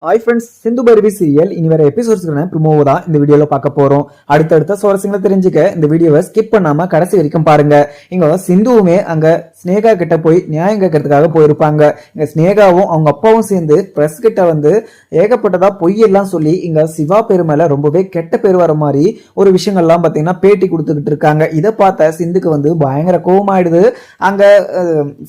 Hi friends, Sindhu Bhairavi serial இனி வர எபிசோட்ஸ்க்கான promo தான் இந்த வீடியோல பார்க்க போறோம். அடுத்தடுத்த சுவாரஸ்யங்களை தெரிஞ்சுக்க இந்த வீடியோவை ஸ்கிப் பண்ணாம கடைசி வரைக்கும் பாருங்க. இங்க சிந்துவுமே அங்க ஸ்னேகா கிட்ட போய் நியாயம் கேட்கறதுக்காக போயிருப்பாங்க. இங்க ஸ்னேகாவும் அவங்க அப்பாவும் சேர்ந்து பிரஸ் கிட்ட ஏகப்பட்டதா பொய்யெல்லாம் சொல்லி இங்க சிவா பேர் மேல ரொம்பவே கெட்ட பேர் வர மாதிரி ஒரு விஷயங்கள்லாம் பாத்தீங்கன்னா பேட்டி கொடுத்துக்கிட்டு இருக்காங்க. இதை பார்த்த சிந்துக்கு பயங்கர கோவமாயிடுது. அங்க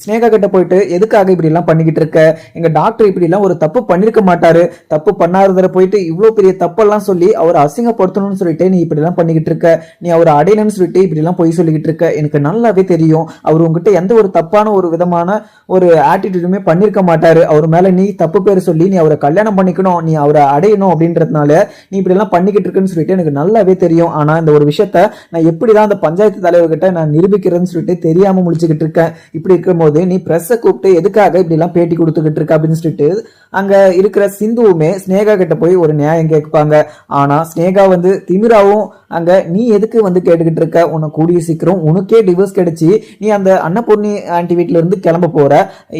ஸ்னேகா கிட்ட போயிட்டு எதுக்காக இப்படி எல்லாம் பண்ணிக்கிட்டு இருக்க, எங்க டாக்டர் இப்படி எல்லாம் ஒரு தப்பு பண்ணிருக்க மாட்டாரு, தப்பு பண்ணாததுல போயிட்டு இவ்வளவு பெரிய தப்பெல்லாம் சொல்லி அவர் அசிங்கப்படுத்தணும்னு சொல்லிட்டு நீ இப்படி எல்லாம் பண்ணிக்கிட்டு இருக்க, நீ அவர் அடையணும்னு சொல்லிட்டு இப்படி எல்லாம் பொய் சொல்லிக்கிட்டு இருக்க. எனக்கு நல்லாவே தெரியும் அவர் உங்ககிட்ட எந்த ஒரு தப்பான ஒரு விதமான ஒரு ஆட்டிடியூடுமே பண்ணிருக்க மாட்டாரு. அவர் மேல நீ தப்பு பேர் சொல்லி நீ அவரை கல்யாணம் பண்ணிக்கணும், நீ அவரை அடையணும் அப்படின்றதுனால நீ இப்படி எல்லாம் பண்ணிக்கிட்டு இருக்குன்னு சொல்லிட்டு எனக்கு நல்லாவே தெரியும். ஆனா இந்த ஒரு விஷயத்த நான் எப்படிதான் அந்த பஞ்சாயத்து தலைவர்கிட்ட நான் நிரூபிக்கிறேன்னு சொல்லிட்டு தெரியாம முடிச்சுக்கிட்டு இருக்கேன். இப்படி இருக்கும் போது நீ பிரஸ்ஸை கூப்பிட்டு எதுக்காக இப்படி எல்லாம் பேட்டி கொடுத்துக்கிட்டு இருக்க அப்படின்னு சொல்லிட்டு அங்க இருக்கிற சிந்துவுமே ஸ்னேகா கிட்ட போய் ஒரு நியாயம் கேட்பாங்க. ஆனா ஸ்னேகா திமிராவும் அங்க நீ எதுக்கு கேட்டுக்கிட்டு இருக்க, உனக்கு கூடிய சீக்கிரம் உனக்கே டிவோர்ஸ் கிடைச்சி நீ அந்த அன்னபூர்ணி ஆண்டி வீட்டுல இருந்து கிளம்ப போற,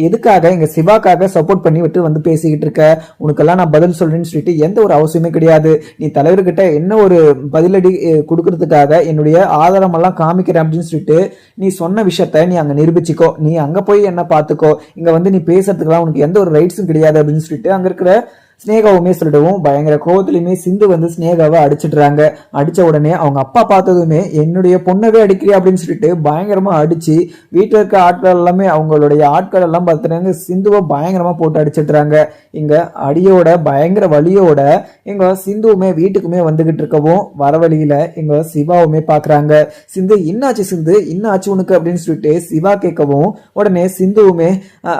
எதுக்காக எங்க சிவாக்காக சப்போர்ட் பண்ணி விட்டு பேசிக்கிட்டு இருக்க, உனக்கெல்லாம் நான் பதில் சொல்றேன்னு சொல்லிட்டு எந்த ஒரு அவசியமே கிடையாது. நீ தலைவர்கிட்ட என்ன ஒரு பதிலடி கொடுக்கறதுக்காக என்னுடைய ஆதாரம் எல்லாம் காமிக்கிறேன் அப்படின்னு சொல்லிட்டு நீ சொன்ன விஷயத்த நீ அங்க நிரூபிச்சுக்கோ, நீ அங்க போய் என்ன பாத்துக்கோ, இங்க நீ பேசுறதுக்கெல்லாம் உனக்கு எந்த ஒரு ரைட்ஸும் கிடையாது அப்படின்னு சொல்லிட்டு அங்க இருக்கிற ஸ்னேகாவுமே சொல்லிடுவோம். பயங்கர கோவத்திலுமே சிந்து ஸ்னேகாவை அடிச்சிடுறாங்க. அடிச்ச உடனே அவங்க அப்பா பார்த்ததுமே என்னுடைய பொண்ணவே அடிக்கிறியா அப்படின்னு சொல்லிட்டு பயங்கரமா அடிச்சு வீட்டில் இருக்க ஆட்கள் எல்லாமே அவங்களுடைய ஆட்கள் எல்லாம் பார்த்துட்டாங்க. சிந்துவை பயங்கரமா போட்டு அடிச்சிடுறாங்க. இங்க அடியோட பயங்கர வலியோட இங்க சிந்துவுமே வீட்டுக்குமே வந்துகிட்டு இருக்கவும் வர வழியில இங்க சிவாவுமே பாக்குறாங்க. சிந்து இன்னாச்சு, சிந்து இன்னாச்சு உனக்கு அப்படின்னு சொல்லிட்டு சிவா கேட்கவும் உடனே சிந்துவுமே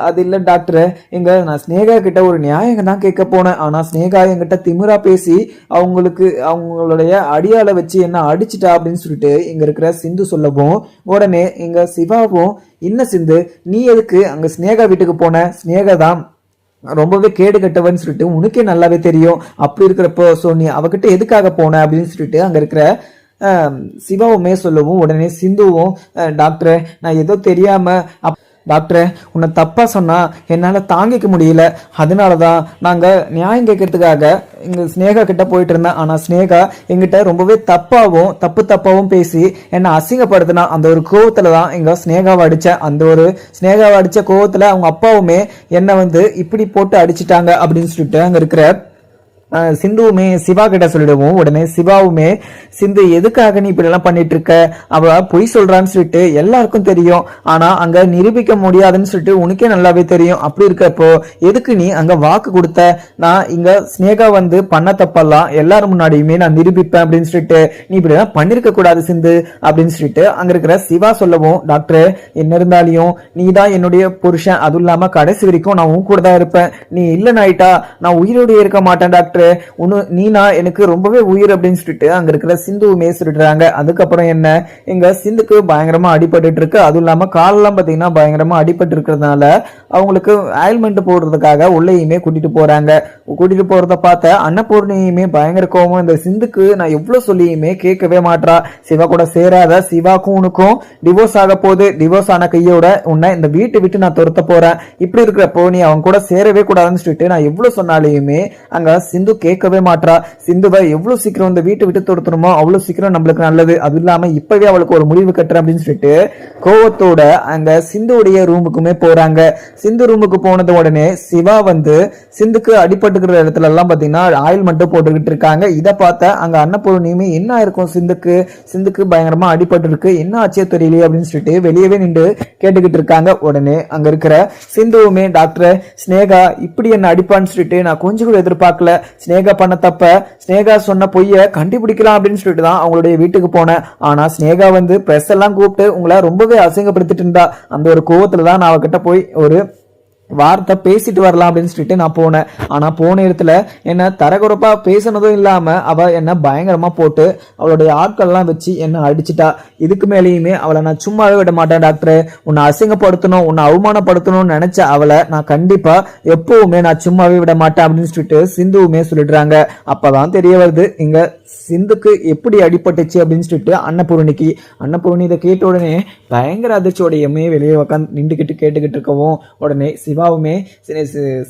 அது இல்ல டாக்டர், இங்க நான் ஸ்னேகா கிட்ட ஒரு நியாயம் தான் கேட்க போனேன், ஆனா ஸ்னேகா என்கிட்ட திமிரா பேசி அவங்களுடைய அடியால வச்சு என்ன அடிச்சிட்டா அப்படின்னு சொல்லிட்டு இங்க இருக்கிற சிந்து சொல்லவும் உடனே இங்க சிவாவும் என்ன சிந்து நீ எதுக்கு அங்க ஸ்னேகா வீட்டுக்கு போன, ஸ்னேகா தான் ரொம்பவே கேடு கட்டவன்னு சொல்லிட்டு உனக்கே நல்லாவே தெரியும், அப்படி இருக்கிறப்போ சோ நீ அவகிட்ட எதுக்காக போன அப்படின்னு சொல்லிட்டு அங்க இருக்கிற சிவாவுமே சொல்லவும் உடனே சிந்துவும் டாக்டர் நான் ஏதோ தெரியாம டாக்டர் உன்னை தப்பா சொன்னா என்னால தாங்கிக்க முடியல, அதனாலதான் நாங்க நியாயம் கேட்கறதுக்காக இங்க ஸ்னேகா கிட்ட போயிட்டு இருந்தேன். ஆனா ஸ்னேகா எங்கிட்ட ரொம்பவே தப்பாவும் பேசி என்ன அசிங்கப்படுத்தினா, அந்த ஒரு கோவத்துலதான் இங்க ஸ்னேகாவை அடிச்ச, அந்த ஒரு ஸ்னேகாவை அடிச்ச கோவத்துல அவங்க அப்பாவுமே என்ன இப்படி போட்டு அடிச்சிட்டாங்க அப்படின்னு சொல்லிட்டு அங்க இருக்கிற சிந்துவுமே சிவா கிட்ட சொல்லிடுவோம். உடனே சிவாவுமே சிந்து எதுக்காக நீ இப்படி எல்லாம் பண்ணிட்டு இருக்க, அவ பொய் சொல்றான்னு சொல்லிட்டு எல்லாருக்கும் தெரியும், ஆனா அங்க நிரூபிக்க முடியாதுன்னு சொல்லிட்டு உனக்கே நல்லாவே தெரியும், அப்படி இருக்கப்போ எதுக்கு நீ அங்க வாக்கு கொடுத்த, நான் இங்க ஸ்னேகா பண்ண தப்பெல்லாம் எல்லாரும் முன்னாடியுமே நான் நிரூபிப்பேன் அப்படின்னு சொல்லிட்டு நீ இப்படி எல்லாம் பண்ணிருக்க கூடாது சிந்து அப்படின்னு சொல்லிட்டு அங்க இருக்கிற சிவா சொல்லவும் டாக்டர் என்ன இருந்தாலையும் நீ தான் என்னுடைய புருஷன், அதுவும் இல்லாம கடைசி வரைக்கும் நான் உன் கூட தான் இருப்பேன், நீ இல்லைனாயிட்டா நான் உயிரோடு இருக்க மாட்டேன் டாக்டர், நீனா எனக்கு ரொம்பவே உயிர் அப்படின்னு சொல்லிட்டு அங்க இருக்கிற சிந்துவுமே சொல்லிடுறாங்க. அதுக்கப்புறம் என்ன எங்க சிந்துக்கு பயங்கரமா அடிபட்டு இருக்கு, அதுவும் இல்லாம காலெல்லாம் பாத்தீங்கன்னா பயங்கரமா அடிபட்டு இருக்கிறதுனால அவங்களுக்கு ஆயில்மெண்ட் போடுறதுக்காக உள்ளேயுமே கூட்டிட்டு போறாங்க. கூட்டிட்டு போறத பார்த்த அன்னபூர்ணியுமே பயங்கர கோவம், இந்த சிந்துக்கு நான் எவ்வளவு சொல்லியுமே கேட்கவே மாட்டா, சிவா கூட சேராத, சிவாக்கும் உனக்கும் டிவோர்ஸ் ஆக போகுது, டிவோர்ஸ் ஆன கையோட உன்னை இந்த வீட்டை விட்டு நான் துரத்த போறேன், இப்படி இருக்கிறப்போ நீ அவங்க கூட சேரவே கூடாதுன்னு சொல்லிட்டு நான் எவ்வளவு சொன்னாலையுமே அங்க சிந்து கேட்கவே மாட்டா. சிந்துவை எவ்வளவு சீக்கிரம் இந்த வீட்டை விட்டு துரத்தணுமோ அவ்வளவு சீக்கிரம் நம்மளுக்கு நல்லது, அது இல்லாம இப்பவே அவளுக்கு ஒரு முடிவு கட்டுற அப்படின்னு சொல்லிட்டு கோவத்தோட அங்க சிந்துடைய ரூமுக்குமே போறாங்க. சிந்து ரூமுக்கு போனது உடனே சிவா சிந்துக்கு அடிபட்டுக்கிற இடத்துல எல்லாம் பாத்தீங்கன்னா ஆயில் மட்டும் போட்டுக்கிட்டு இருக்காங்க. இதை பார்த்த அங்க அன்னபூர்ணியுமே என்ன இருக்கும் சிந்துக்கு பயங்கரமா அடிபட்டு இருக்கு, என்ன ஆச்சே தெரியலையே அப்படின்னு சொல்லிட்டு வெளியவே நின்று கேட்டுக்கிட்டு இருக்காங்க. உடனே அங்க இருக்கிற சிந்துவுமே டாக்டர் ஸ்னேகா இப்படி என்ன அடிப்பான்னு சொல்லிட்டு நான் கொஞ்சம் கூட எதிர்பார்க்கல, ஸ்னேகா பண்ண தப்ப ஸ்னேகா சொன்ன பொய்ய கண்டுபிடிக்கலாம் அப்படின்னு சொல்லிட்டு தான் அவங்களுடைய வீட்டுக்கு போனேன், ஆனா ஸ்னேகா பிரஸ் எல்லாம் கூப்பிட்டு உங்களை ரொம்பவே அசிங்கப்படுத்திட்டு இருந்தா, அந்த ஒரு கோவத்துல தான் நான் அவகிட்ட போய் ஒரு வார்த்தை பேசிட்டு வரலாம் அப்படின்னு சொல்லிட்டு நான் போனேன். ஆனா போன இடத்துல என்ன தரகுறப்பா பேசினதும் இல்லாம அவ என்ன பயங்கரமா போட்டு அவளுடைய ஆட்கள் எல்லாம் வச்சு என்ன அடிச்சுட்டா. இதுக்கு மேலேயுமே அவளை நான் சும்மாவே விட மாட்டேன் டாக்டர், உன்னை அசிங்கப்படுத்தணும் உன்னை அவமானப்படுத்தணும்னு நினைச்ச அவளை நான் கண்டிப்பா எப்பவுமே நான் சும்மாவே விட மாட்டேன் அப்படின்னு சொல்லிட்டு சிந்துவுமே சொல்லிடுறாங்க. அப்பதான் தெரிய வருது இங்க சிந்துக்கு எப்படி அடிபட்டுச்சு அப்படின்னு சொல்லிட்டு அன்னபூர்ணி இதை கேட்ட உடனே பயங்கர அதிர்ச்சியோடையுமே வெளியே உட்காந்து நின்றுகிட்டு கேட்டுக்கிட்டு இருக்கவும் உடனே சிவாவுமே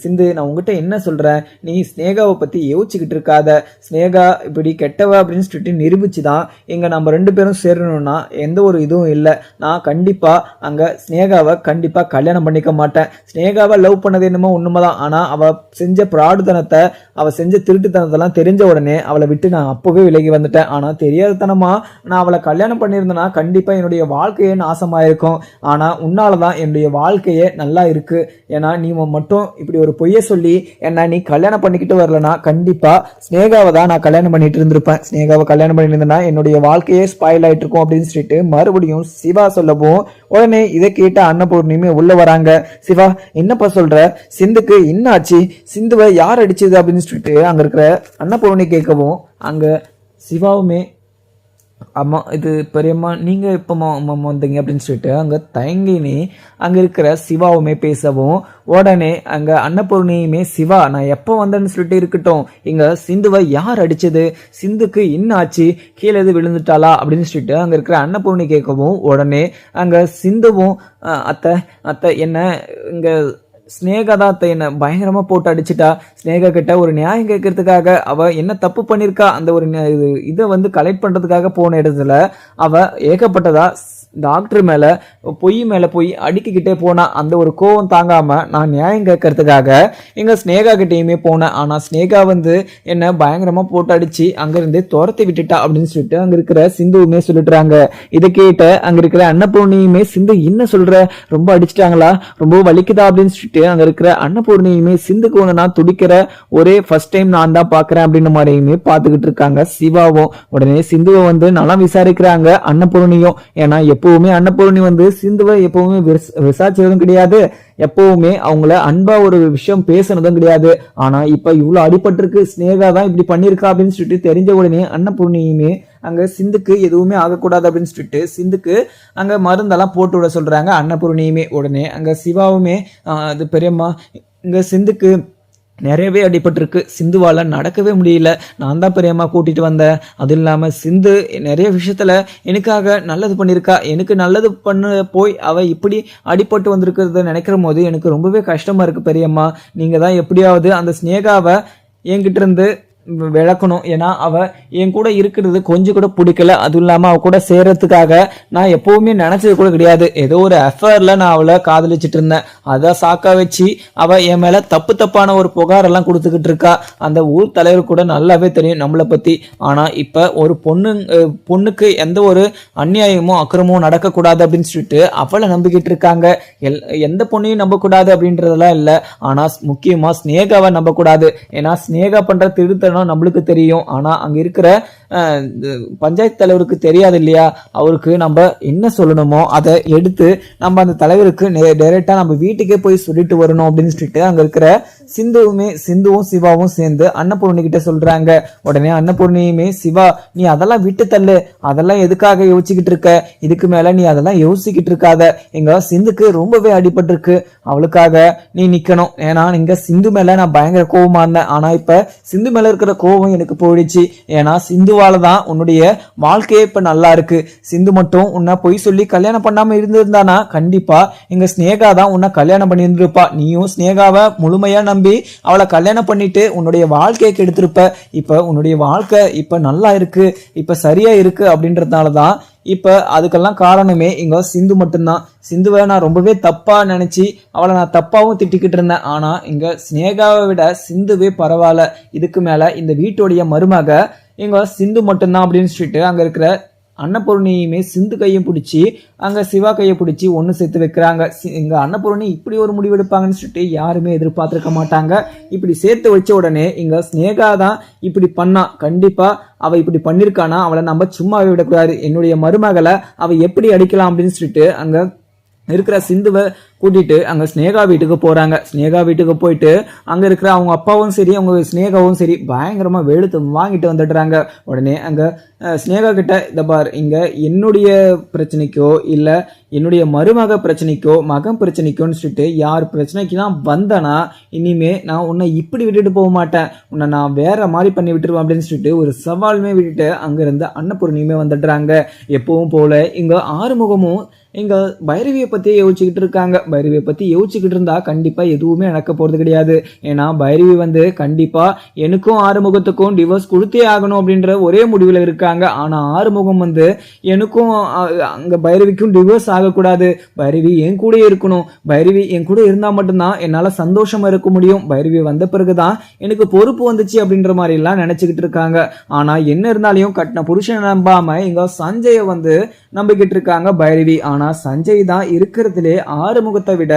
சிந்து நான் உங்ககிட்ட என்ன சொல்றேன், நீ ஸ்னேகாவை பத்தி யோசிச்சுக்கிட்டு இருக்காத, ஸ்னேகா இப்படி கெட்டவ அப்படின்னு சொல்லிட்டு நிரூபிச்சுதான் இங்க நம்ம 2 பேரும் சேரணும்னா எந்த ஒரு இதுவும் இல்லை. நான் கண்டிப்பா அங்க ஸ்னேகாவை கண்டிப்பா கல்யாணம் பண்ணிக்க மாட்டேன். ஸ்னேகாவை லவ் பண்ணது என்னமோ உண்மைதான், ஆனா அவ செஞ்ச பிராடுத்தனத்தை, அவ செஞ்ச திருட்டுத்தனத்தெல்லாம் தெரிஞ்ச உடனே அவளை விட்டு நான் அப்பவே விலகி வந்துட்டேன். ஆனா தெரியாதனமா நான் அவளை கல்யாணம் பண்ணியிருந்தேன்னா கண்டிப்பா என்னுடைய வாழ்க்கையே நாசமாயிருக்கும். ஆனா உன்னாலதான் என்னுடைய வாழ்க்கையே நல்லா இருக்கு. ஏன்னா நீ மட்டும் இப்படி ஒரு பொய்ய சொல்லி என்ன நீ கல்யாணம் பண்ணிக்கிட்டு வரலனா கண்டிப்பா ஸ்னேகாவை தான் நான் கல்யாணம் பண்ணிட்டு இருந்திருப்பேன். ஸ்னேகாவை கல்யாணம் பண்ணியிருந்தேன்னா என்னுடைய வாழ்க்கையே ஸ்பாயில் ஆயிட்டு இருக்கும் அப்படின்னு சொல்லிட்டு மறுபடியும் சிவா சொல்லவும், உடனே இதை கேட்ட அன்னபூர்ணியுமே உள்ள வராங்க. சிவா என்னப்பா சொல்ற, சிந்துக்கு என்ன ஆச்சு, சிந்துவை யார் அடிச்சது அப்படின்னு சொல்லிட்டு அங்க இருக்கிற அன்னபூர்ணி கேட்கவும், அங்க சிவாவுமே அம்மா இது பெரியம்மா நீங்க எப்போ வந்தீங்க அப்படின்னு சொல்லிட்டு அங்க தயங்கினே அங்க இருக்கிற சிவாவுமே பேசவும், உடனே அங்க அன்னபூர்ணியுமே சிவா நான் எப்போ வந்தேன்னு சொல்லிட்டு இருக்கட்டும், இங்க சிந்துவை யார் அடிச்சது, சிந்துக்கு என்ன ஆச்சு, கீழே எது விழுந்துட்டாளா அப்படின்னு சொல்லிட்டு அங்க இருக்கிற அன்னபூர்ணி கேட்கவும், உடனே அங்க சிந்துவும் அத்தை அத்தை என்ன இங்க ஸ்னேகா தான் என்ன பயங்கரமா போட்டு அடிச்சுட்டா, ஸ்னேகா கிட்ட ஒரு நியாயம் கேட்கறதுக்காக அவ என்ன தப்பு பண்ணிருக்கா அந்த ஒரு இதை கலெக்ட் பண்றதுக்காக போன இடத்துல அவ ஏகப்பட்டதா டாக்டர் மேல போய் அடிக்கிட்டே போனா. அந்த ஒரு கோவம் தாங்காம நான் நியாயம் கேட்கறதுக்காக எங்க ஸ்னேகா கிட்டேயுமே போனேன். ஆனா ஸ்னேகா என்ன பயங்கரமா போட்டு அடிச்சு அங்கிருந்து துரத்தி விட்டுட்டா அப்படின்னு சொல்லிட்டு அங்க இருக்கிற சிந்துவுமே சொல்லிட்டுறாங்க. இதை கேட்ட அங்க இருக்கிற அன்னபூர்ணியுமே சிந்து என்ன சொல்ற, ரொம்ப அடிச்சிட்டாங்களா, ரொம்ப வலிக்குதா அப்படின்னு சொல்லிட்டு அங்க இருக்கிற அன்னபூர்ணியுமே சிந்துக்கு நான் துடிக்கிற ஒரே ஃபர்ஸ்ட் டைம் நான் தான் பாக்குறேன் அப்படின்ற மாதிரியுமே பாத்துக்கிட்டு இருக்காங்க சிவாவும். உடனே சிந்துவை நல்லா விசாரிக்கிறாங்க அன்னபூர்ணியும். ஏன்னா எப்பவுமே அன்னபூர்ணி சிந்துவை எப்பவுமே விசாரிச்சதும் கிடையாது, எப்பவுமே அவங்கள அன்பா ஒரு விஷயம் பேசுனதும் கிடையாது. ஆனா இப்ப இவ்வளவு அடிபட்டிருக்கு, ஸ்னேகா தான் இப்படி பண்ணிருக்கா அப்படின்னு சொல்லிட்டு தெரிஞ்ச உடனே அன்னபூர்ணியுமே அங்க சிந்துக்கு எதுவுமே ஆகக்கூடாது அப்படின்னு சொல்லிட்டு சிந்துக்கு அங்க மருந்தெல்லாம் போட்டு விட சொல்றாங்க அன்னபூர்ணியுமே. உடனே அங்க சிவாவுமே அது பெரியம்மா இங்க சிந்துக்கு நிறையவே அடிபட்டிருக்கு, சிந்துவால நடக்கவே முடியல, நான் தான் பெரியம்மா கூட்டிட்டு வந்தேன், அது இல்லாம சிந்து நிறைய விஷயத்துல எனக்காக நல்லது பண்ணிருக்கா, எனக்கு நல்லது பண்ண போய் அவ இப்படி அடிபட்டு வந்திருக்கிறத நினைக்கிற போது எனக்கு ரொம்பவே கஷ்டமா இருக்கு பெரியம்மா. நீங்க தான் எப்படியாவது அந்த ஸ்னேகாவை என்கிட்ட இருந்து விளக்கணும். ஏன்னா அவ என் கூட இருக்கிறது கொஞ்சம் கூட பிடிக்கல, அதுவும் இல்லாம அவ கூட சேர்றதுக்காக நான் எப்பவுமே நினைச்சது கூட கிடையாது. ஏதோ ஒரு அஃபேர்ல நான் அவளை காதலிச்சிட்டு இருந்தேன், அதை சாக்கா வச்சு அவ என் மேல தப்பான ஒரு புகாரெல்லாம் கொடுத்துக்கிட்டு இருக்கா. அந்த ஊர் தலைவர் கூட நல்லாவே தெரியும் நம்மளை பத்தி. ஆனா இப்ப ஒரு பொண்ணுக்கு எந்த ஒரு அநியாயமோ அக்கிரமோ நடக்கக்கூடாது அப்படின்னு சொல்லிட்டு அவளை நம்பிக்கிட்டு இருக்காங்க. எந்த பொண்ணையும் நம்பக்கூடாது அப்படின்றதெல்லாம் இல்லை, ஆனா முக்கியமா ஸ்னேகாவை நம்பக்கூடாது. ஏன்னா ஸ்னேகா பண்ற திருத்த நம்மளுக்கு தெரியும், ஆனா அங்க இருக்கிற பஞ்சாயத்து தலைவருக்கு தெரியாது இல்லையா, அவருக்கு நம்ம என்ன சொல்லணுமோ அதை எடுத்து நம்ம அந்த தலைவருக்கு டைரக்டா நம்ம வீட்டுக்கே போய் சொல்லிட்டு வரணும் அப்படின்னு சொல்லிட்டு அங்க இருக்கிற சிந்துவும் சிவாவும் சேர்ந்து அன்னபூர்ணி கிட்ட சொல்றாங்க. உடனே அன்னபூர்ணியுமே சிவா நீ அதெல்லாம் விட்டு தள்ளு, அதெல்லாம் எதுக்காக யோசிச்சுக்கிட்டு இருக்க, இதுக்கு மேல நீ அதெல்லாம் யோசிக்கிட்டு இருக்காத, எங்க சிந்துக்கு ரொம்பவே அடிபட்டிருக்கு, அவளுக்காக நீ நிக்கணும். ஏன்னா இங்க சிந்து மேல நான் பயங்கர கோவமா இருந்தேன், ஆனா இப்ப சிந்து மேல இருக்கிற கோவம் எனக்கு போயிடுச்சு. ஏன்னா சிந்துவாலதான் உன்னுடைய வாழ்க்கையே இப்ப நல்லா இருக்கு. சிந்து மட்டும் உன்னை பொய் சொல்லி கல்யாணம் பண்ணாம இருந்திருந்தானா கண்டிப்பா எங்க ஸ்னேகா தான் உன்னை கல்யாணம் பண்ணி இருந்திருப்பா. நீயும் ஸ்னேகாவை முழுமையா நம்பி அவளை கல்யாணம் பண்ணிட்டு உன்னுடைய வாழ்க்கையை கெடுத்திருப்ப. இப்ப உன்னுடைய வாழ்க்கை இப்ப நல்லா இருக்கு, இப்ப சரியா இருக்கு அப்படின்றதுனாலதான் இப்ப அதுக்கெல்லாம் காரணமே இங்க சிந்து மட்டும்தான். சிந்துவை நான் ரொம்பவே தப்பா நினைச்சு அவளை நான் தப்பாவும் திட்டிக்கிட்டு இருந்தேன். ஆனா இங்க ஸ்னேகாவை விட சிந்துவே பரவாயில்ல, இதுக்கு மேல இந்த வீட்டுடைய மருமக இங்க சிந்து மட்டும்தான் அப்படின்னு சொல்லிட்டு அங்க இருக்கிற அன்னபூர்ணியுமே சிந்து கையும் பிடிச்சி அங்க சிவா கையை பிடிச்சி ஒன்னு சேர்த்து வைக்கிறாங்க. இங்க அன்னபூர்ணி இப்படி ஒரு முடிவு எடுப்பாங்கன்னு சொல்லிட்டு யாருமே எதிர்பார்த்திருக்க மாட்டாங்க. இப்படி சேர்த்து வச்ச உடனே இங்க ஸ்னேகா தான் இப்படி பண்ணா, கண்டிப்பா அவ இப்படி பண்ணிருக்கானா அவளை நம்ம சும்மாவே விடக்கூடாது, என்னுடைய மருமகளை அவ எப்படி அடிக்கலாம் அப்படின்னு சொல்லிட்டு அங்க இருக்கிற சிந்துவை கூட்டிட்டு அங்க ஸ்னேகா வீட்டுக்கு போறாங்க. ஸ்னேகா வீட்டுக்கு போயிட்டு அங்க இருக்கிற அவங்க அப்பாவும் சரி அவங்க ஸ்னேகாவும் சரி பயங்கரமா வெளுத்து வாங்கிட்டு வந்துடுறாங்க. உடனே அங்க ஸ்னேகா கிட்ட இந்த பார், இங்க என்னுடைய பிரச்சனைக்கோ இல்ல என்னுடைய மருமக பிரச்சனைக்கோ மகன் பிரச்சனைக்கோன்னு சொல்லிட்டு யார் பிரச்சனைக்கு தான் வந்தனா இனிமே நான் உன்னை இப்படி விட்டுட்டு போக மாட்டேன், உன்னை நான் வேற மாதிரி பண்ணி விட்டுருவேன் அப்படின்னு சொல்லிட்டு ஒரு சவாலுமே விட்டுட்டு அங்க இருந்து அன்னபூர்ணியுமே வந்துடுறாங்க. எப்பவும் போல இங்க ஆறுமுகமும் இங்க பைரவியை பத்தியே யோசிச்சுக்கிட்டு இருக்காங்க. பைரவியை பத்தி யோசிச்சுக்கிட்டு இருந்தா கண்டிப்பா எதுவுமே நடக்க போறது கிடையாது. ஏன்னா பைரவி வந்து கண்டிப்பா எனக்கும் ஆறுமுகத்துக்கும் டிவோர்ஸ் கொடுத்தே ஆகணும் அப்படின்ற ஒரே முடிவுல இருக்காங்க. ஆனா ஆறுமுகம் வந்து எனக்கும் அங்க பைரவிக்கும் டிவோர்ஸ் ஆகக்கூடாது, பைரவி என் கூட இருக்கணும், பைரவி என் கூட இருந்தா மட்டும்தான் என்னால சந்தோஷமா இருக்க முடியும், பைரவி வந்த பிறகுதான் எனக்கு பொறுப்பு வந்துச்சு அப்படின்ற மாதிரி எல்லாம் நினைச்சுக்கிட்டு இருக்காங்க. ஆனா என்ன இருந்தாலும் கட்டின புருஷனை நம்பாம இங்க சஞ்சய வந்து நம்பிக்கிட்டு இருக்காங்க பைரவி. ஆனா சஞ்சய் தான் இருக்கிறதுலே ஆறுமுகத்தை விட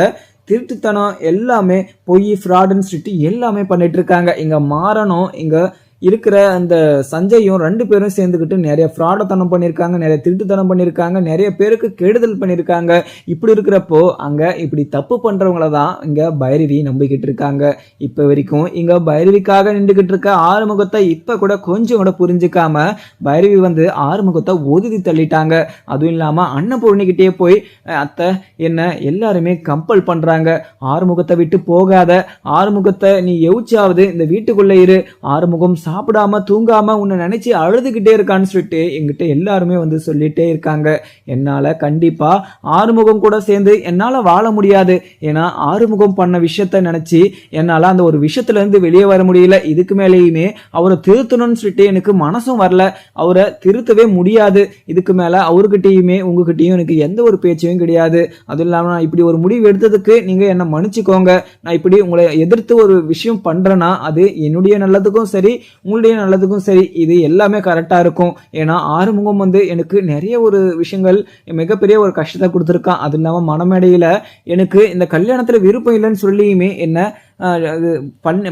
திருட்டுத்தனம் எல்லாமே பொய் ஃப்ராடுன்னு சொல்லிட்டு எல்லாமே பண்ணிட்டு இருக்காங்க. இங்க மாறணும் இங்க இருக்கிற அந்த சஞ்சயும் 2 பேரும் சேர்ந்துக்கிட்டு நிறைய ஃப்ராடத்தனம் பண்ணியிருக்காங்க, நிறைய திருட்டுத்தனம் பண்ணியிருக்காங்க, நிறைய பேருக்கு கெடுதல் பண்ணியிருக்காங்க. இப்படி இருக்கிறப்போ அங்க இப்படி தப்பு பண்றவங்கள தான் இங்க பைரவி நம்பிக்கிட்டு இருக்காங்க. இப்ப வரைக்கும் இங்க பைரவிக்காக நின்றுகிட்டு இருக்க ஆறுமுகத்தை இப்ப கூட கொஞ்சம் கூட புரிஞ்சுக்காம பைரவி வந்து ஆறுமுகத்தை ஒதுதி தள்ளிட்டாங்க. அதுவும் இல்லாம அன்னபூர்ணிக்கிட்டே போய் அத்தை என்ன எல்லாருமே கம்பல் பண்றாங்க, ஆறுமுகத்தை விட்டு போகாத, ஆறுமுகத்தை நீ எவுச்சாவது இந்த வீட்டுக்குள்ள இரு, ஆறுமுகம் சாப்பிடாம தூங்காம உன்னை நினைச்சு அழுதுகிட்டே இருக்கான்னு சொல்லிட்டு எங்கிட்ட எல்லாருமே வந்து சொல்லிட்டே இருக்காங்க. என்னால கண்டிப்பா ஆறுமுகம் கூட சேர்ந்து என்னால வாழ முடியாது. ஏன்னா ஆறுமுகம் பண்ண விஷயத்த நினைச்சு என்னால அந்த ஒரு விஷயத்துல இருந்து வெளியே வர முடியல. இதுக்கு மேலேயுமே அவரை திருத்தணும்னு சொல்லிட்டு எனக்கு மனசும் வரல, அவரை திருத்தவே முடியாது. இதுக்கு மேல அவர்கிட்டயுமே உங்ககிட்டயும் எனக்கு எந்த ஒரு பேச்சையும் கிடையாது. அதுவும் இல்லாம நான் இப்படி ஒரு முடிவு எடுத்ததுக்கு நீங்க என்ன மன்னிச்சுக்கோங்க. நான் இப்படி உங்களை எதிர்த்து ஒரு விஷயம் பண்றேன்னா அது என்னுடைய நல்லதுக்கும் சரி உங்களுடைய நல்லதுக்கும் சரி, இது எல்லாமே கரெக்டா இருக்கும். ஏன்னா ஆறுமுகம் வந்து எனக்கு நிறைய ஒரு விஷயங்கள் மிகப்பெரிய ஒரு கஷ்டத்தை கொடுத்துருக்கான். அது இல்லாம மனமேடையில எனக்கு இந்த கல்யாணத்துல விருப்பம் இல்லைன்னு சொல்லியுமே என்ன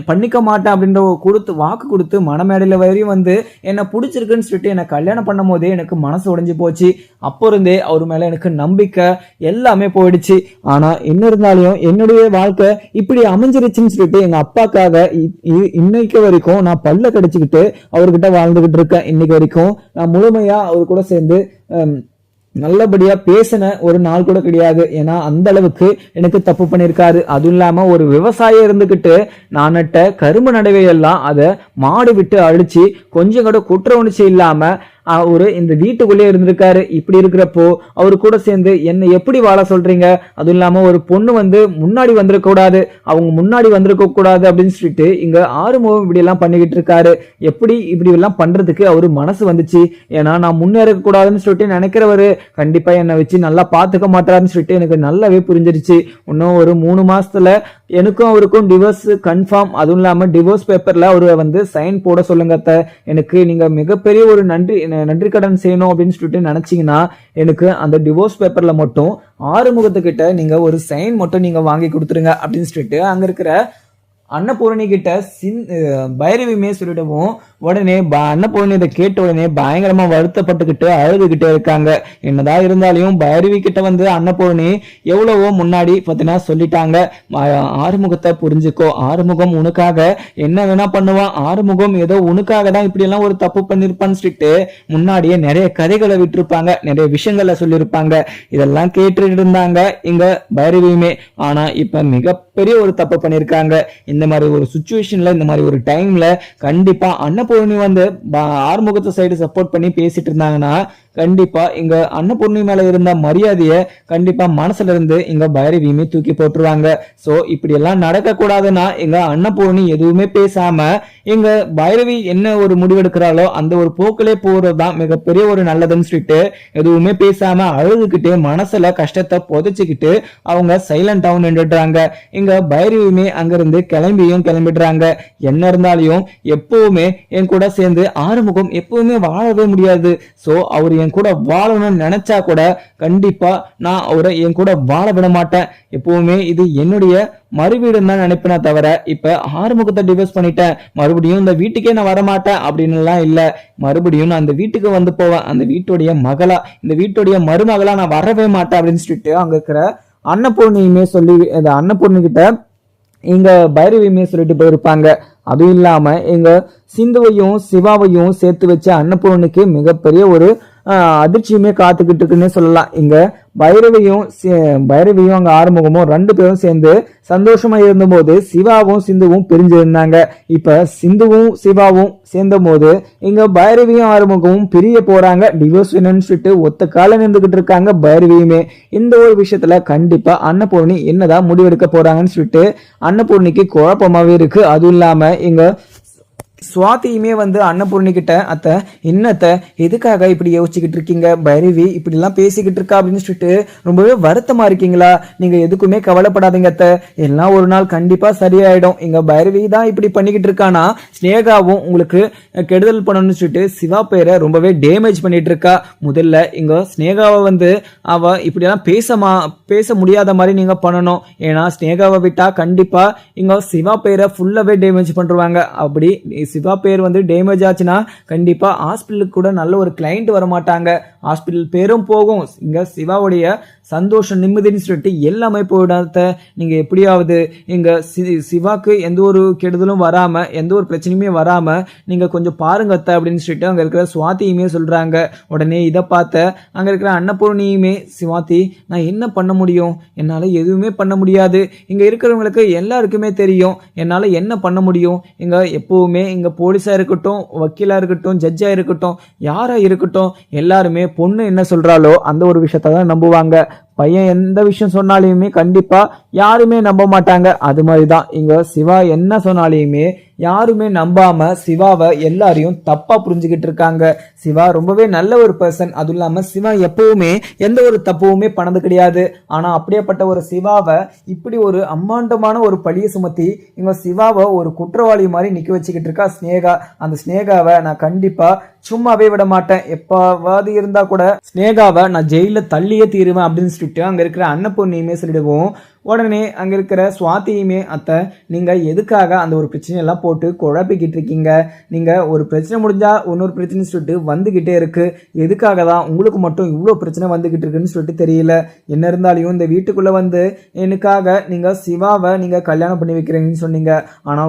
பண்ணிக்க மாட்டேன் அப்படின்ற வாக்கு கொடுத்து மனமேடையில வரையும் வந்து என்ன பிடிச்சிருக்குன்னு சொல்லிட்டு என்னை கல்யாணம் பண்ணும் போதே எனக்கு மனசு உடைஞ்சு போச்சு. அப்போ இருந்தே அவர் மேல எனக்கு நம்பிக்கை எல்லாமே போயிடுச்சு. ஆனா என்ன இருந்தாலும் என்னுடைய வாழ்க்கை இப்படி அமைஞ்சிருச்சுன்னு சொல்லிட்டு எங்க அப்பாக்காக இன்னைக்கு வரைக்கும் நான் பல்ல கடிச்சுக்கிட்டு அவர்கிட்ட வாழ்ந்துகிட்டு இருக்கேன். இன்னைக்கு வரைக்கும் நான் முழுமையா அவர் கூட சேர்ந்து நல்லபடியா பேசின ஒரு நாள் கூட கிடையாது. ஏன்னா அந்த அளவுக்கு எனக்கு தப்பு பண்ணிருக்காரு. அதுவும் இல்லாம ஒரு விவசாயம் இருந்துகிட்டு நான் நட்ட கரும்பு நடவையெல்லாம் அதை மாடு விட்டு அழிச்சு கொஞ்சம் கூட குற்ற உணர்ச்சி இல்லாம அவரு இந்த வீட்டுக்குள்ளே இருந்திருக்காரு. இப்படி இருக்கிறப்போ அவரு கூட சேர்ந்து என்ன எப்படி வாழ சொல்றீங்க? அதுவும் இல்லாம ஒரு பொண்ணு வந்து முன்னாடி வந்திருக்க கூடாது, அவங்க முன்னாடி வந்திருக்க கூடாது அப்படின்னு சொல்லிட்டு இங்க ஆறுமுகம் இப்படி எல்லாம் பண்ணிக்கிட்டு இருக்காரு. எப்படி இப்படி எல்லாம் பண்றதுக்கு அவரு மனசு வந்துச்சு? ஏன்னா நான் முன்னேற கூடாதுன்னு சொல்லிட்டு நினைக்கிறவரு கண்டிப்பா என்னை வச்சு நல்லா பாத்துக்க மாட்டாருன்னு சொல்லிட்டு எனக்கு நல்லாவே புரிஞ்சிருச்சு. இன்னும் ஒரு 3 மாசத்துல எனக்கும் அவருக்கும் டிவோர்ஸ் கன்ஃபார்ம். அதுவும் இல்லாம டிவோர்ஸ் பேப்பர்ல அவரு வந்து சைன் போட சொல்லுங்க. எனக்கு நீங்க மிகப்பெரிய ஒரு நன்றி கடன் செய்யணும் அப்படின்னு சொல்லிட்டு நினைச்சீங்கன்னா எனக்கு அந்த டிவோர்ஸ் பேப்பர்ல மட்டும் ஆறுமுகத்துக்கிட்ட நீங்க ஒரு சைன் மட்டும் நீங்க வாங்கி கொடுத்துருங்க அப்படின்னு சொல்லிட்டு அங்க இருக்கிற அன்னபூரணி கிட்ட பைரவியுமே சொல்லிடவும் உடனே அன்னபூரணி இதை கேட்ட உடனே பயங்கரமா வருத்தப்பட்டுக்கிட்டு அழுதுகிட்டே இருக்காங்க. என்னதான் இருந்தாலும் பைரவி கிட்ட வந்து அன்னபூரணி எவ்வளவோ முன்னாடி பார்த்தீங்கன்னா சொல்லிட்டாங்க, ஆறுமுகத்தை புரிஞ்சுக்கோ, ஆறுமுகம் உனக்காக என்ன வேணா பண்ணுவான், ஆறுமுகம் ஏதோ உனக்காக தான் இப்படி எல்லாம் ஒரு தப்பு பண்ணிருப்பான்னு சொல்லிட்டு முன்னாடியே நிறைய கதைகளை விட்டுருப்பாங்க, நிறைய விஷயங்களை சொல்லியிருப்பாங்க. இதெல்லாம் கேட்டுட்டு இருந்தாங்க இங்க பைரவியுமே. ஆனா இப்ப மிகப்பெரிய ஒரு தப்பு பண்ணிருக்காங்க. இந்த மாதிரி ஒரு சிச்சுவேஷன்ல இந்த மாதிரி ஒரு டைம்ல கண்டிப்பா அன்னபூர்ணி வந்து ஆறுமுகத்தை சைடு சப்போர்ட் பண்ணி பேசிட்டு இருந்தாங்கன்னா கண்டிப்பா இங்க அன்னபூர்ணி மேல இருந்த மரியாதைய கண்டிப்பா மனசுல இருந்து இங்க பைரவியுமே தூக்கி போட்டுருவாங்க. சோ இப்படி எல்லாம் நடக்க கூடாதுன்னா எங்க அன்னபூர்ணி எதுவுமே பேசாம எங்க பைரவி என்ன ஒரு முடிவெடுக்கிறாளோ அந்த ஒரு போக்கிலே போறதுதான் மிகப்பெரிய ஒரு நல்லதுன்னு சொல்லிட்டு எதுவுமே பேசாம அழுதுகிட்டே மனசுல கஷ்டத்தை புதைச்சுக்கிட்டு அவங்க சைலண்டாவும் நின்றுடுறாங்க. இங்க பைரவியுமே அங்கிருந்து கிளம்பிடுறாங்க. என்ன இருந்தாலும் எப்பவுமே என் கூட சேர்ந்து ஆறுமுகம் எப்பவுமே வாழவே முடியாது. சோ அவர் என் கூட வாழணும்னு நினைச்சா கூட கண்டிப்பா நான் அவரை என் கூட வாழ விட மாட்டேன். எப்பவுமே இது என்னுடைய மறுவீடுன்னு தான் நினைப்பேனே தவிர இப்ப ஆறுமுகத்தை டிவோர்ஸ் பண்ணிட்டேன் மறுபடியும் இந்த வீட்டுக்கே நான் வரமாட்டேன் அப்படின்னு எல்லாம் இல்ல. மறுபடியும் நான் அந்த வீட்டுக்கு வந்து போவேன், அந்த வீட்டுடைய மகளா இந்த வீட்டுடைய மருமகளா நான் வரவே மாட்டேன் அப்படின்னு சொல்லிட்டு அங்க இருக்கிற அன்னபூர்ணியுமே சொல்லி அந்த அன்னபூர்ணி கிட்ட இங்க பைரவியுமே சொல்லிட்டு போயிருப்பாங்க. அதுவும் இல்லாம எங்க சிந்துவையும் சிவாவையும் சேர்த்து வச்ச அன்னபூர்ணிக்கு மிகப்பெரிய ஒரு அதிர்ச்சியுமே காத்துக்கிட்டு இருக்குன்னே சொல்லலாம். இங்க பைரவியும் அங்க ஆறுமுகமும் 2 பேரும் சேர்ந்து சந்தோஷமா இருந்தபோது சிவாவும் சிந்துவும் பிரிஞ்சிருந்தாங்க. இப்ப சிந்துவும் சிவாவும் சேர்ந்த போது இங்க பைரவியும் ஆறுமுகமும் பிரிய போறாங்க. டிவோர்ஸ் வேணும்னு சொல்லிட்டு ஒத்த கால நின்றுகிட்டு இருக்காங்க பைரவியுமே. இந்த ஒரு விஷயத்துல கண்டிப்பா அன்னபூர்ணி என்னதான் முடிவெடுக்க போறாங்கன்னு சொல்லிட்டு அன்னபூர்ணிக்கு குழப்பமாவே இருக்கு. அதுவும் இல்லாம இங்க சுவாதியுமே அன்னபூர்ணி கிட்ட அத்தை என்னத்தை எதுக்காக இப்படி யோசிச்சுக்கிட்டு இருக்கீங்க, பைரவி இப்படி எல்லாம் பேசிக்கிட்டு இருக்கா அப்படின்னு சொல்லிட்டு ரொம்பவே வருத்தமா இருக்கீங்களா, நீங்க எதுக்குமே கவலைப்படாதீங்க அத்தை, எல்லாம் ஒரு நாள் கண்டிப்பா சரியாயிடும். இங்க பைரவி தான் இப்படி பண்ணிக்கிட்டு இருக்கானா ஸ்னேகாவும் உங்களுக்கு கெடுதல் பண்ணணும்னு சொல்லிட்டு சிவா பேரை ரொம்பவே டேமேஜ் பண்ணிட்டு இருக்கா. முதல்ல இங்க ஸ்னேகாவை அவ இப்படி எல்லாம் பேச முடியாத மாதிரி நீங்க பண்ணணும். ஏன்னா ஸ்னேகாவை விட்டா கண்டிப்பா இங்க சிவா பேரை ஃபுல்லாவே டேமேஜ் பண்ணுவாங்க. அப்படி சிவா பேர் டேமேஜ் ஆச்சுன்னா கண்டிப்பா ஹாஸ்பிட்டலுக்கு கூட நல்ல ஒரு கிளைண்ட் வர மாட்டாங்க, ஹாஸ்பிட்டல் பேரும் போகும். இங்க சிவாவுடைய சந்தோஷம் நிம்மதினு சொல்லிட்டு எல்லாமே போயிடாத. நீங்க எப்படியாவது இங்க சிவாக்கு எந்த ஒரு கெடுதலும் வராம எந்த ஒரு பிரச்சனையுமே வராம நீங்க கொஞ்சம் பாருங்க அத்தை அப்படின்னு சொல்லிட்டு அங்க இருக்கிற சுவாதியுமே சொல்றாங்க. உடனே இதை பார்த்த அங்க இருக்கிற அன்னபூர்ணியுமே சுவாதி நான் என்ன பண்ண முடியும், என்னால எதுவுமே பண்ண முடியாது, இங்க இருக்கிறவங்களுக்கு எல்லாருக்குமே தெரியும் என்னால என்ன பண்ண முடியும், இங்க எப்பவுமே இங்க போலீஸா இருக்கட்டும் வக்கீலா இருக்கட்டும் ஜட்ஜா இருக்கட்டும் யாரா இருக்கட்டும் எல்லாருமே பொண்ணு என்ன சொல்றாளோ அந்த ஒரு விஷயத்த தான் நம்புவாங்க. பையன் எந்த விஷயம் சொன்னாலுமே கண்டிப்பா யாருமே நம்ப மாட்டாங்க. அது மாதிரிதான் இங்க சிவா என்ன சொன்னாலுமே யாருமே நம்பாம சிவாவை எல்லாரையும் தப்பா புரிஞ்சுக்கிட்டு இருக்காங்க. சிவா ரொம்பவே நல்ல ஒரு பர்சன், அதுவும் இல்லாம சிவா எப்பவுமே எந்த ஒரு தப்புவுமே பண்ணது கிடையாது. ஆனா அப்படியேப்பட்ட ஒரு சிவாவை இப்படி ஒரு அம்மாண்டமான ஒரு பழியை சுமத்தி இவங்க சிவாவை ஒரு குற்றவாளி மாதிரி நிக்க வச்சுக்கிட்டு இருக்கா ஸ்னேகா. அந்த ஸ்னேகாவை நான் கண்டிப்பா சும்மாவே விட மாட்டேன், எப்பாவது இருந்தா கூட ஸ்னேகாவை நான் ஜெயில தள்ளியே தீருவேன் அப்படின்னு சொல்லிட்டு அங்க இருக்கிற அன்னபூர்ணியுமே சொல்லிடுவோம். உடனே அங்க இருக்கிற சுவாதியுமே அத்தை நீங்க எதுக்காக அந்த ஒரு பிரச்சனையெல்லாம் போட்டு குழப்பிக்கிட்டு இருக்கீங்க, நீங்க ஒரு பிரச்சனை முடிஞ்சா இன்னொரு பிரச்சனை சொல்லிட்டு வந்துகிட்டே இருக்கு, எதுக்காக தான் உங்களுக்கு மட்டும் இவ்வளவு பிரச்சனை வந்துகிட்டு இருக்குன்னு சொல்லிட்டு தெரியல. என்ன இருந்தாலும் இந்த வீட்டுக்குள்ள எனக்காக நீங்க சிவாவை நீங்க கல்யாணம் பண்ணி வைக்கிறீங்கன்னு சொன்னீங்க. ஆனா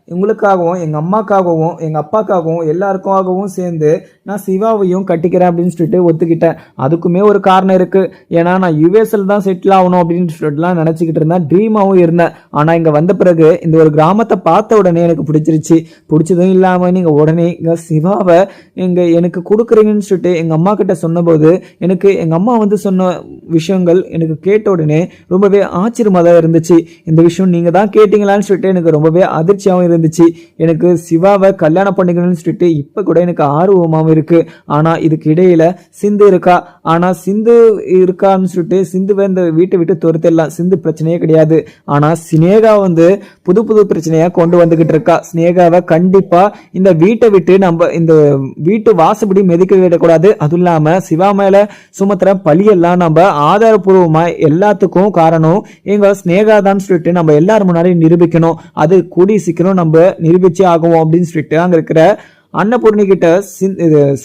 உங்களுக்காகவும் எங்க அம்மாக்காகவும் எங்க அப்பாக்காகவும் எல்லாருக்காகவும் சேர்ந்து நான் சிவாவையும் கட்டிக்கிறேன் அப்படின்னு சொல்லிட்டு ஒத்துக்கிட்டேன். அதுக்குமே ஒரு காரணம் இருக்கு. ஏன்னா நான் யுஎஸ்ல தான் செட்டில் ஆகணும் அப்படின்னு சொல்லிட்டுலாம் நினைச்சுக்கிட்டு இருந்தேன், ட்ரீமாவும் இருந்தேன். ஆனா இங்க வந்த பிறகு இந்த ஒரு கிராமத்தை பார்த்த உடனே எனக்கு பிடிச்சிருச்சு. பிடிச்சதும் இல்லாம நீங்க உடனே இங்க சிவாவை எனக்கு கொடுக்குறீங்கன்னு சொல்லிட்டு எங்க அம்மா கிட்ட சொன்னபோது எனக்கு எங்க அம்மா சொன்ன விஷயங்கள் எனக்கு கேட்ட உடனே ரொம்பவே ஆச்சரியமா தான் இருந்துச்சு. இந்த விஷயம் நீங்க தான் கேட்டீங்களான்னு சொல்லிட்டு எனக்கு ரொம்பவே அதிர்ச்சியாகவும் இருந்துச்சு. எனக்கு சிவாவை கல்யாணம் பண்ணிக்கணும்னு சொல்லிட்டு இப்ப கூட எனக்கு ஆர்வமாவும் இருக்கு. ஆனா இதுக்கு இடையில சிந்து இருக்கா. ஆனா சிந்து இருக்கான்னு சொல்லிட்டு சிந்துவை இந்த வீட்டை விட்டு துரத்திடலாம், சிந்து பிரச்சனையே கிடையாது. ஆனா ஸ்னேகா புது புது பிரச்சனையா கொண்டு வந்துகிட்டு இருக்கா. ஸ்னேகாவை கண்டிப்பா இந்த வீட்டை விட்டு நம்ம இந்த வீட்டு வாசப்படி மெதிக்க விடக்கூடாது. அதுவும் இல்லாம சிவா மேல சுமத்துற பழியெல்லாம் நம்ம ஆதாரபூர்வமா எல்லாத்துக்கும் காரணம் எங்க ஸ்னேகா தான் சொல்லிட்டு நம்ம எல்லாரும் முன்னாடி நிரூபிக்கணும். அது கூடி சீக்கிரம் நம்ம நிரூபிச்சே ஆகும் அப்படின்னு சொல்லிட்டு அங்க இருக்கிற அன்னபூர்ணி கிட்ட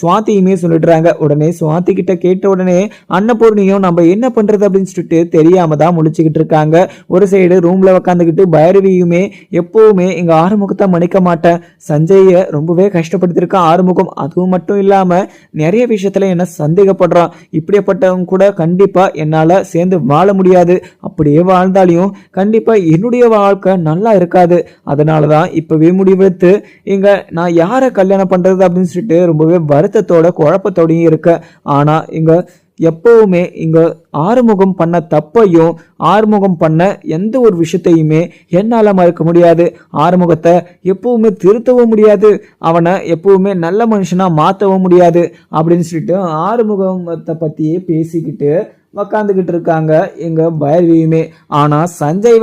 சுவாதியுமே சொல்லிடுறாங்க. உடனே சுவாதி கிட்ட கேட்ட உடனே அன்னபூர்ணியும் நம்ம என்ன பண்றது அப்படின்னு சொல்லிட்டு தெரியாம தான் முழிச்சுக்கிட்டு இருக்காங்க. ஒரு சைடு ரூம்ல உக்காந்துக்கிட்டு பைரவியுமே எப்பவுமே எங்க ஆறுமுகத்தை மன்னிக்க மாட்டேன், சஞ்சய ரொம்பவே கஷ்டப்படுத்திருக்கான் ஆறுமுகம், அதுவும் மட்டும் இல்லாம நிறைய விஷயத்துல என்ன சந்தேகப்படுறான், இப்படிப்பட்டவங்க கூட கண்டிப்பா என்னால சேர்ந்து வாழ முடியாது, அப்படியே வாழ்ந்தாலையும் கண்டிப்பா என்னுடைய வாழ்க்கை நல்லா இருக்காது, அதனாலதான் இப்பவே முடிவெடுத்து இங்க நான் யாரை கல்யாணம் பண்றது அப்படின்னு சொல்லிட்டு ரொம்பவே வருத்தத்தோட குழப்பத்தோடையும் இருக்க. ஆனா இங்க எப்பவுமே இங்க ஆறுமுகம் பண்ண தப்பையும் ஆறுமுகம் பண்ண எந்த ஒரு விஷயத்தையுமே என்னால மறுக்க முடியாது. ஆறுமுகத்தை எப்பவுமே திருத்தவும் முடியாது, அவனை எப்பவுமே நல்ல மனுஷனா மாத்தவும் முடியாது அப்படின்னு சொல்லிட்டு ஆறுமுகத்தை பத்தியே பேசிக்கிட்டு உக்காந்துக்கிட்டு இருக்காங்க எங்க பைரவியுமே. ஆனா சஞ்சய்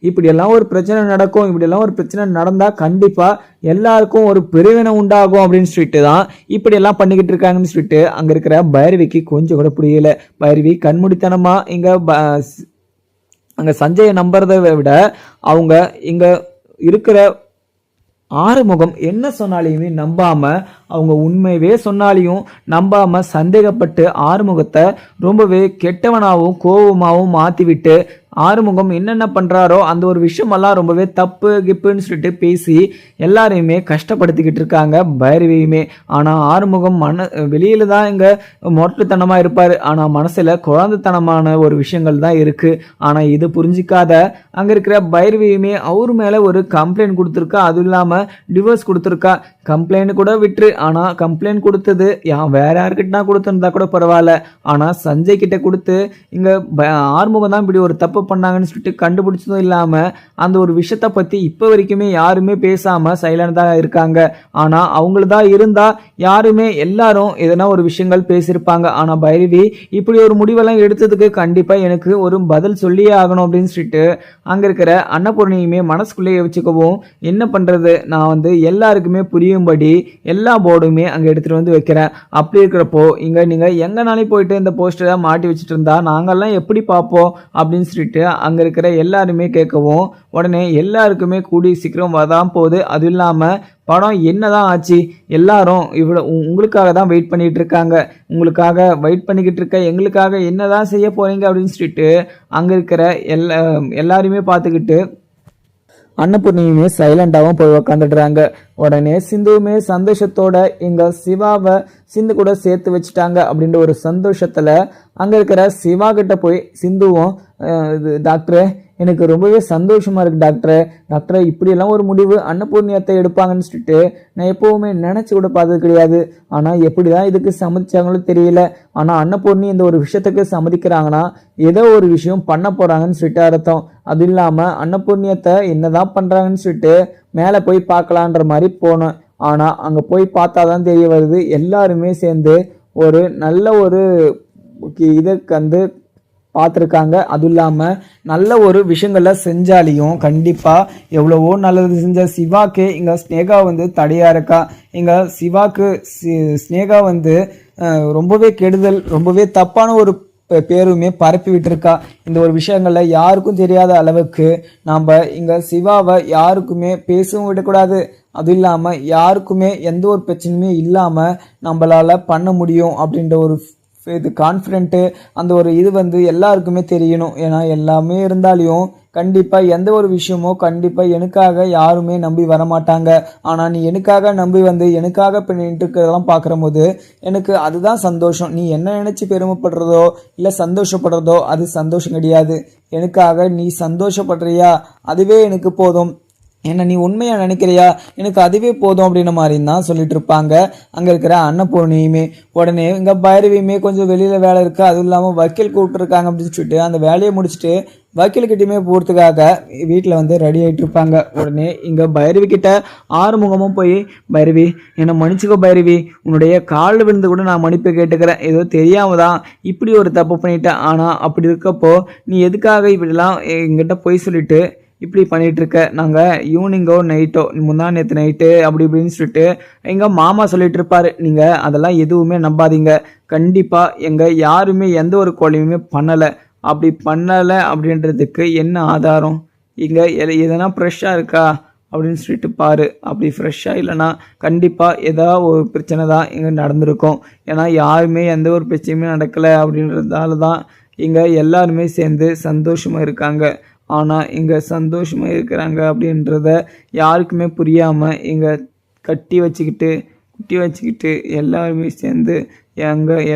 இப்படியெல்லாம் ஒரு பிரச்சனை நடக்கும், இப்படியெல்லாம் ஒரு பிரச்சனை நடந்தா கண்டிப்பா எல்லாருக்கும் ஒரு பிரிவினை உண்டாகும் அப்படின்னு சொல்லிட்டு தான் இப்படி எல்லாம் பண்ணிக்கிட்டு இருக்காங்கன்னு சொல்லிட்டு அங்க இருக்கிற பைரவிக்கு கொஞ்சம் கூட புரியல. பைரவி கண்மூடித்தனமா அங்க சஞ்சயை நம்புறதை விட அவங்க இங்க இருக்கிற ஆறுமுகம் என்ன சொன்னாலையுமே நம்பாம, அவங்க உண்மையவே சொன்னாலையும் நம்பாம சந்தேகப்பட்டு ஆறுமுகத்தை ரொம்பவே கெட்டவனாகவும் கோபமாகவும் மாத்தி விட்டு ஆறுமுகம் என்னென்ன பண்றாரோ அந்த ஒரு விஷயமெல்லாம் ரொம்பவே தப்பு கிப்புன்னு சொல்லிட்டு பேசி எல்லாரையுமே கஷ்டப்படுத்திக்கிட்டு இருக்காங்க பைரவியுமே. ஆனா ஆறுமுகம் வெளியில தான் இங்க மொட்டத்தனமா இருப்பாரு, ஆனா மனசுல குழந்தைத்தனமான ஒரு விஷயங்கள் தான் இருக்கு. ஆனா இது புரிஞ்சிக்காத அங்க இருக்கிற பைரவியுமே அவரு மேல ஒரு கம்ப்ளைண்ட் கொடுத்துருக்கா. அதுவும் இல்லாம டிவோர்ஸ் கொடுத்துருக்கா. கம்ப்ளைண்ட் கூட விட்டுரு, ஆனா கம்ப்ளைண்ட் கொடுத்தது வேற யாருக்கிட்டனா கொடுத்துருந்தா கூட பரவாயில்ல, ஆனா சஞ்சய் கிட்ட கொடுத்து இங்க ஆறுமுகம் தான் இப்படி ஒரு தப்பு பண்ணாங்கன்னு சொல்லிட்டு கண்டுபிடிச்சதும் இல்லாம அந்த ஒரு விஷயத்த பத்தி இப்ப வரைக்குமே யாருமே பேசாம சைலண்டா இருக்காங்க. ஆனா அவங்களதான் இருந்தா யாருமே எல்லாரும் எதனா ஒரு விஷயங்கள் பேசியிருப்பாங்க. ஆனா பைரவி இப்படி ஒரு முடிவெல்லாம் எடுத்ததுக்கு கண்டிப்பா எனக்கு ஒரு பதில் சொல்லியே ஆகணும் அப்படின்னு சொல்லிட்டு அங்க இருக்கிற அன்னபூர்ணியுமே மனசுக்குள்ளேயே வச்சுக்கவும் என்ன பண்றது, நான் எல்லாருக்குமே புரியும்படி எல்லா போர்டுமே அங்க எடுத்துட்டு வைக்கிறேன். அப்படி இருக்கிறப்போ இங்க நீங்க எங்கனாலும் போயிட்டு இந்த போஸ்டரை மாட்டி வச்சுட்டு இருந்தா நாங்கெல்லாம் எப்படி பார்ப்போம் அப்படின்னு சொல்லிட்டு அங்க இருக்கிற எல்லாருமே கேட்கவும் உடனே எல்லாருக்குமே கூடி சீக்கிரம் வதான் போகுது. அது இல்லாம படம் என்னதான் ஆச்சு, எல்லாரும் இவ்வளோ உங்களுக்காக தான் வெயிட் பண்ணிட்டு இருக்காங்க, உங்களுக்காக வெயிட் பண்ணிக்கிட்டு இருக்க எங்களுக்காக என்னதான் செய்ய போறீங்க அப்படின்னு சொல்லிட்டு அங்க இருக்கிற எல்லாருமே பார்த்துக்கிட்டு அன்னபூர்ணியுமே சைலண்டாவும் போய் உக்காந்துடுறாங்க. உடனே சிந்துவுமே சந்தோஷத்தோட எங்க சிவாவை சிந்து கூட சேர்த்து வச்சுட்டாங்க அப்படின்ற ஒரு சந்தோஷத்துல அங்க இருக்கிற சிவா கிட்ட போய் சிந்துவும் டாக்டர் எனக்கு ரொம்பவே சந்தோஷமா இருக்கு டாக்டர் இப்படியெல்லாம் ஒரு முடிவு அன்னபூர்ணியத்தை எடுப்பாங்கன்னு சொல்லிட்டு நான் எப்பவுமே நினைச்சு கூட பார்த்தது கிடையாது. ஆனா எப்படிதான் இதுக்கு சம்மதிச்சாங்களோ தெரியல. ஆனா அன்னபூர்ணி இந்த ஒரு விஷயத்துக்கு சம்மதிக்கிறாங்கன்னா ஏதோ ஒரு விஷயம் பண்ண போறாங்கன்னு சொல்லிட்டு அர்த்தம். அது இல்லாம அன்னபூர்ணியத்தை என்னதான் பண்றாங்கன்னு சொல்லிட்டு மேல போய் பார்க்கலான்ற மாதிரி போனோம். ஆனா அங்க போய் பார்த்தாதான் தெரிய வருது எல்லாருமே சேர்ந்து ஒரு நல்ல ஒரு இதை பார்த்துருக்காங்க. அதுவும் இல்லாமல் நல்ல ஒரு விஷயங்கள செஞ்சாலையும் கண்டிப்பாக எவ்வளவோ நல்லது செஞ்ச சிவாக்கு இங்கே ஸ்னேகா தடையாக இருக்கா. இங்கே சிவாக்கு ஸ்னேகா ரொம்பவே கெடுதல் ரொம்பவே தப்பான ஒரு பேருமே பரப்பி விட்டுருக்கா. இந்த ஒரு விஷயங்கள்ல யாருக்கும் தெரியாத அளவுக்கு நாம் இங்கே சிவாவை யாருக்குமே பேசவும் விடக்கூடாது. அதுவும் இல்லாமல் யாருக்குமே எந்த ஒரு பிரச்சனையுமே இல்லாமல் நம்மளால பண்ண முடியும் அப்படின்ற ஒரு இது கான்ஃபிடென்ட்டு அந்த ஒரு இது எல்லாருக்குமே தெரியணும். ஏன்னா எல்லாமே இருந்தாலையும் கண்டிப்பாக எந்த ஒரு விஷயமோ கண்டிப்பாக எனக்காக யாருமே நம்பி வரமாட்டாங்க. ஆனால் நீ எனக்காக நம்பி எனக்காக பண்ணிட்டு இருக்கிறதெல்லாம் பார்க்குற போது எனக்கு அதுதான் சந்தோஷம். நீ என்ன நினச்சி பெருமைப்படுறதோ இல்லை சந்தோஷப்படுறதோ அது சந்தோஷம் கிடையாது. எனக்காக நீ சந்தோஷப்படுறியா அதுவே எனக்கு போதும். என்ன நீ உண்மையா நினைக்கிறியா எனக்கு அதுவே போதும் அப்படின்ற மாதிரி தான் சொல்லிட்டு இருப்பாங்க அங்க இருக்கிற அன்னபூர்ணியுமே. உடனே இங்க பைரவியுமே கொஞ்சம் வெளியில வேலை இருக்கு, அதுவும் இல்லாம வக்கீல் கூப்பிட்டு இருக்காங்க அப்படின்னு சொல்லிட்டு அந்த வேலையை முடிச்சுட்டு வக்கீல்கிட்டயுமே போறதுக்காக வீட்டில் ரெடி ஆகிட்டு இருப்பாங்க. உடனே இங்கே பைரவி கிட்ட ஆறுமுகமும் போய் பைரவி என்னை மன்னிச்சுக்கோ பைரவி, உன்னுடைய காலில் விழுந்து கூட நான் மன்னிப்பு கேட்டுக்கிறேன், ஏதோ தெரியாம தான் இப்படி ஒரு தப்பு பண்ணிட்டேன். ஆனால் அப்படி இருக்கப்போ நீ எதுக்காக இப்படிலாம் எங்கிட்ட போய் சொல்லிட்டு இப்படி பண்ணிட்டு இருக்க, நாங்கள் ஈவினிங்கோ நைட்டோ முந்தா நேற்று நைட்டு அப்படி இப்படின்னு சொல்லிட்டு எங்கள் மாமா சொல்லிட்டு இருப்பாரு. நீங்கள் அதெல்லாம் எதுவுமே நம்பாதீங்க, கண்டிப்பாக எங்கள் யாருமே எந்த ஒரு கொலையுமே பண்ணலை. அப்படி பண்ணலை அப்படின்றதுக்கு என்ன ஆதாரம், இங்கே எதனா ஃப்ரெஷ்ஷாக இருக்கா அப்படின்னு சொல்லிட்டு பாரு. அப்படி ஃப்ரெஷ்ஷாக இல்லைன்னா கண்டிப்பாக ஏதாவது ஒரு பிரச்சனை தான் இங்கே நடந்திருக்கும். ஏன்னா யாருமே எந்த ஒரு பிரச்சனையுமே நடக்கலை அப்படின்றதால தான் இங்கே எல்லாருமே சேர்ந்து சந்தோஷமாக இருக்காங்க. ஆனால் இங்கே சந்தோஷமாக இருக்கிறாங்க அப்படின்றத யாருக்குமே புரியாமல் இங்கே குட்டி வச்சுக்கிட்டு எல்லாருமே சேர்ந்து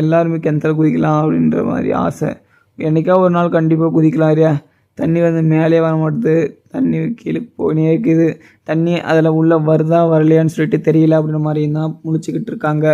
எல்லாருமே கிணத்துல குதிக்கலாம் அப்படின்ற மாதிரி ஆசை. என்றைக்கா ஒரு நாள் கண்டிப்பாக குதிக்கலாம் இல்லையா. தண்ணி மேலே வர மாட்டுது, தண்ணி கீழே போனே இருக்குது, தண்ணி அதில் உள்ள வருதா வரலையான்னு சொல்லிட்டு தெரியல அப்படின்ற மாதிரி தான் முடிச்சுக்கிட்டு இருக்காங்க.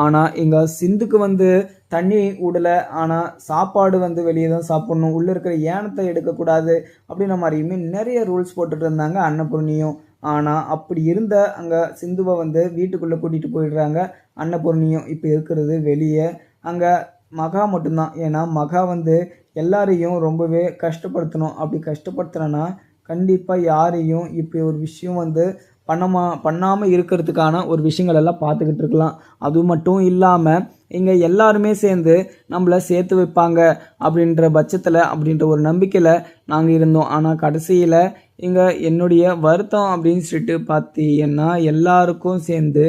ஆனால் இங்கே சிந்துக்கு தண்ணி விடலை, ஆனால் சாப்பாடு வெளியே தான் சாப்பிட்ணும், உள்ளே இருக்கிற ஏனத்தை எடுக்கக்கூடாது அப்படின்ற மாதிரியுமே நிறைய ரூல்ஸ் போட்டுட்டு இருந்தாங்க அன்னபூர்ணியும். ஆனால் அப்படி இருந்த அங்கே சிந்துவை வீட்டுக்குள்ளே கூட்டிகிட்டு போயிடுறாங்க அன்னபூர்ணியும். இப்போ இருக்கிறது வெளியே அங்கே மகா மட்டும்தான். ஏன்னா மகா எல்லாரையும் ரொம்பவே கஷ்டப்படுத்தணும். அப்படி கஷ்டப்படுத்துறேன்னா கண்டிப்பாக யாரையும் இப்படி ஒரு விஷயம் பண்ணாமல் இருக்கிறதுக்கான ஒரு விஷயங்கள் எல்லாம் பார்த்துக்கிட்டு இருக்கலாம். அது மட்டும் இல்லாமல் இங்கே எல்லாருமே சேர்ந்து நம்மளை சேர்த்து வைப்பாங்க அப்படின்ற பட்சத்தில் அப்படின்ற ஒரு நம்பிக்கையில் நாங்கள் இருந்தோம். ஆனால் கடைசியில் இங்கே என்னுடைய வருத்தம் அப்படின்னு சொல்லிட்டு பார்த்தீங்கன்னா எல்லாருக்கும் சேர்ந்து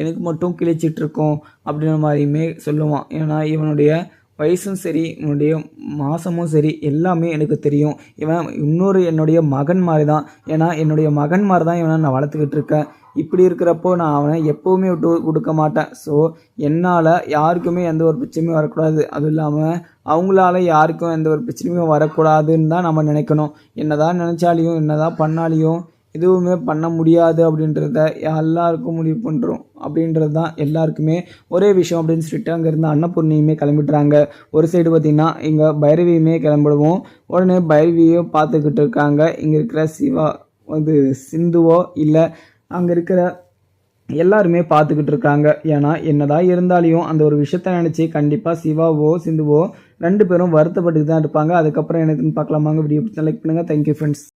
எனக்கு மட்டும் கிழிச்சிட்ருக்கோம் அப்படின்ற மாதிரியுமே சொல்லுவான். ஏன்னா இவனுடைய வயசும் சரி, உன்னுடைய மாசமும் சரி எல்லாமே எனக்கு தெரியும். இவன் இன்னொரு என்னுடைய மகன் மாதிரி தான். ஏன்னா என்னுடைய மகன் மாதிரி தான் இவனை நான் வளர்த்துக்கிட்டு இருக்கேன். இப்படி இருக்கிறப்போ நான் அவனை எப்போவுமே விட்டு கொடுக்க மாட்டேன். ஸோ என்னால் யாருக்குமே எந்த ஒரு பிரச்சனையும் வரக்கூடாது. அதுவும் இல்லாமல் அவங்களால யாருக்கும் எந்த ஒரு பிரச்சனையும் வரக்கூடாதுன்னு தான் நம்ம நினைக்கணும். என்னதான் நினச்சாலையும் என்னதான் பண்ணாலையும் எதுவுமே பண்ண முடியாது அப்படின்றத எல்லாருக்கும் முடிவு பண்ணுறோம் அப்படின்றது தான் எல்லாருக்குமே ஒரே விஷயம் அப்படின்னு சொல்லிட்டு அங்கேருந்து அன்னபூர்ணியுமே கிளம்பிடுறாங்க. ஒரு சைடு பார்த்திங்கன்னா இங்கே பைரவியுமே கிளம்பிடுவோம். உடனே பைரவியும் பார்த்துக்கிட்டு இருக்காங்க. இங்கே இருக்கிற சிவா சிந்துவோ இல்லை அங்கே இருக்கிற எல்லாருமே பார்த்துக்கிட்டு இருக்காங்க. ஏன்னா என்னதான் இருந்தாலையும் அந்த ஒரு விஷயத்த நினச்சி கண்டிப்பாக சிவாவோ சிந்துவோ 2 பேரும் வருத்தப்பட்டு தான் இருப்பாங்க. அதுக்கப்புறம் எனக்குன்னு பார்க்கலாமாங்க. வீடியோ லைக் பண்ணுங்கள். Thank you friends.